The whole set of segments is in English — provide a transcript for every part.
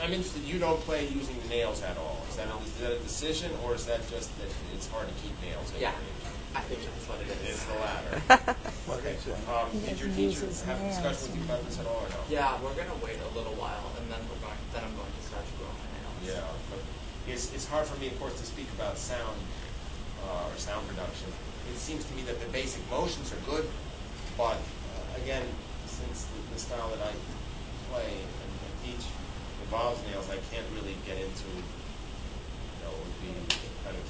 I'm interested, you don't play using the nails at all. Is that a decision, or is that just that it's hard to keep nails in? Yeah, I think that's what it is. It's the latter. Okay. Did your teacher have a discussion with you about this at all, or no? Yeah, we're going to wait a little while, and then I'm going to start to grow my nails. Yeah, but it's hard for me, of course, to speak about sound or sound production. It seems to me that the basic motions are good, but again, since the style that I play and teach involves nails, I can't really get into, it would be kind of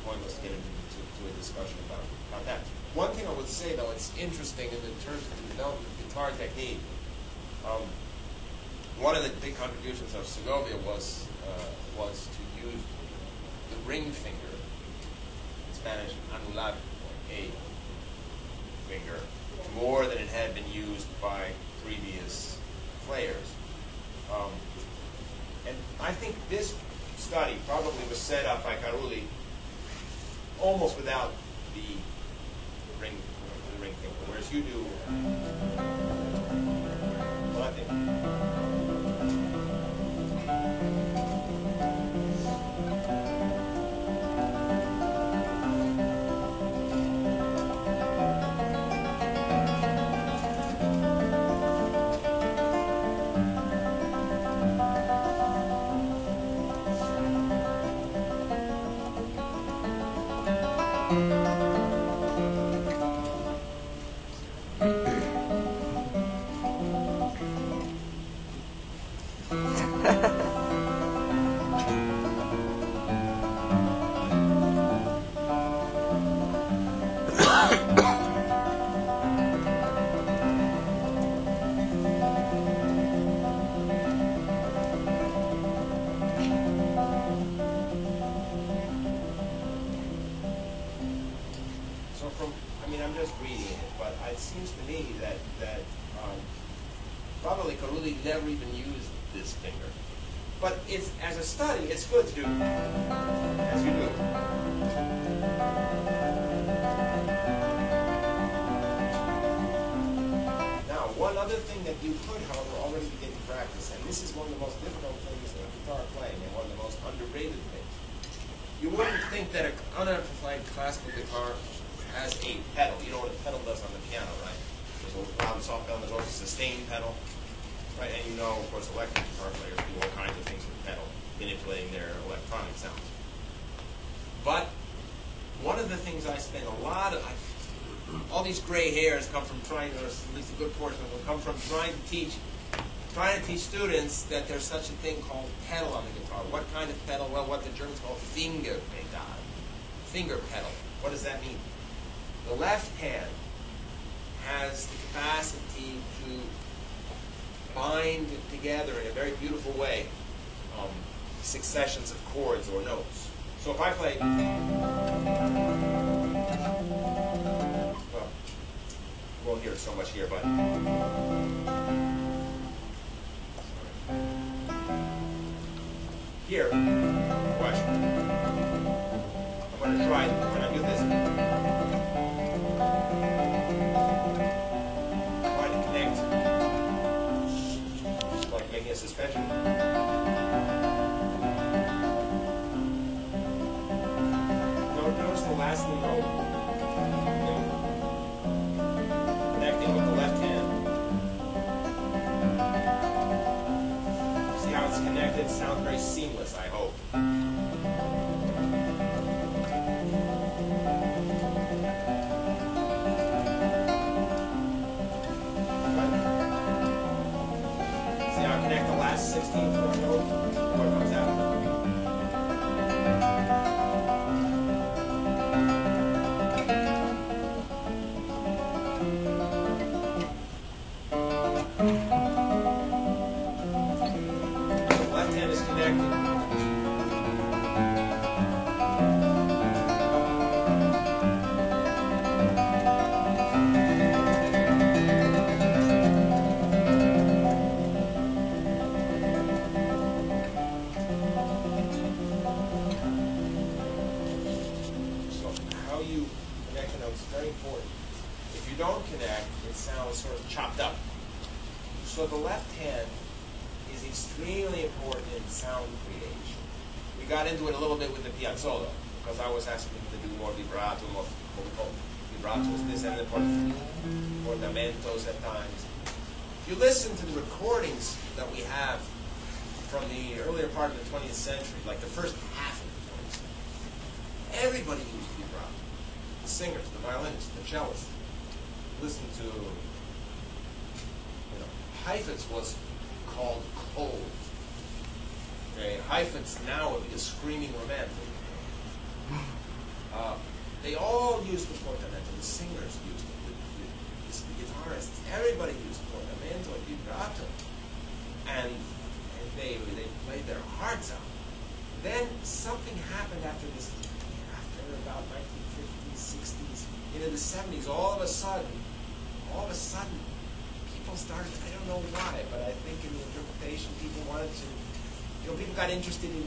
pointless to get into a discussion about that. One thing I would say, though, it's interesting in terms of the development of guitar technique. One of the big contributions of Segovia was to use the ring finger, in Spanish, anular, a finger, more than it had been used by previous players. And I think this study probably was set up by Carulli almost without the ring finger, whereas you do. Well, I think. I'm just reading it, but it seems to me that probably Carulli never even used this finger. But it's, as a study, it's good to do as you do. Now, one other thing that you could, however, already begin to practice, and this is one of the most difficult things in guitar playing, and one of the most underrated things. You wouldn't think that an unamplified classical guitar has a pedal. You know what a pedal does on the piano, right? There's a loud and soft pedal, there's also a sustain pedal, right? And you know, of course, electric guitar players do all kinds of things with the pedal, manipulating their electronic sounds. But one of the things I spend a lot of, all these gray hairs come from trying, or at least a good portion of them come from trying to teach students that there's such a thing called pedal on the guitar. What kind of pedal? Well, what the Germans call Fingerpedal, finger pedal. What does that mean? The left hand has the capacity to bind together in a very beautiful way successions of chords or notes. So if I play, well, you won't hear it so much here, but here, watch. I'm going to try, when I do this, a suspension. Notice the last note. Connecting with the left hand. See how it's connected? It sounds very seamless, I hope. Connect the last 16th of the note before it comes out. The left hand is connected. Don't connect, it sounds sort of chopped up. So the left hand is extremely important in sound creation. We got into it a little bit with the piazzolla, because I was asking him to do more vibrato, more what we call vibratos, this and the portamentos at times. If you listen to the recordings that we have from the earlier part of the 20th century, like the first half of the 20th century, everybody used vibrato. The singers, the violinists, the cellists. Listen to, Heifetz was called cold. Okay, Heifetz now would be a screaming romantic. They all used the portamento. The singers used it. The guitarists, everybody used portamento and vibrato, and they played their hearts out. Then something happened after about 1950s, 60s, into the 70s. All of a sudden, people started. I don't know why, but I think in the interpretation, people wanted to. People got interested in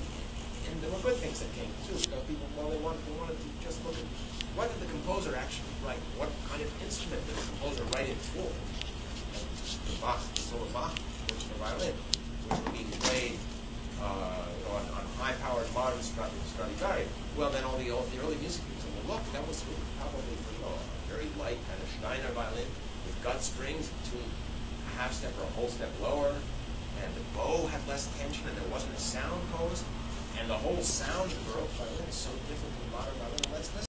there were good things that came too. People, they wanted to just look at what did the composer actually write? What kind of instrument did the composer write it for? The Bach, the solo Bach, which the violin, which would be played, on high-powered modern Stradivari. Well, then all the early music people said, well, look, that was probably for a very light kind of Steiner violin with gut strings, a half step or a whole step lower, and the bow had less tension, and there wasn't a sound posed. And the whole sound of the Baroque violin is so different from modern violin. Let's listen.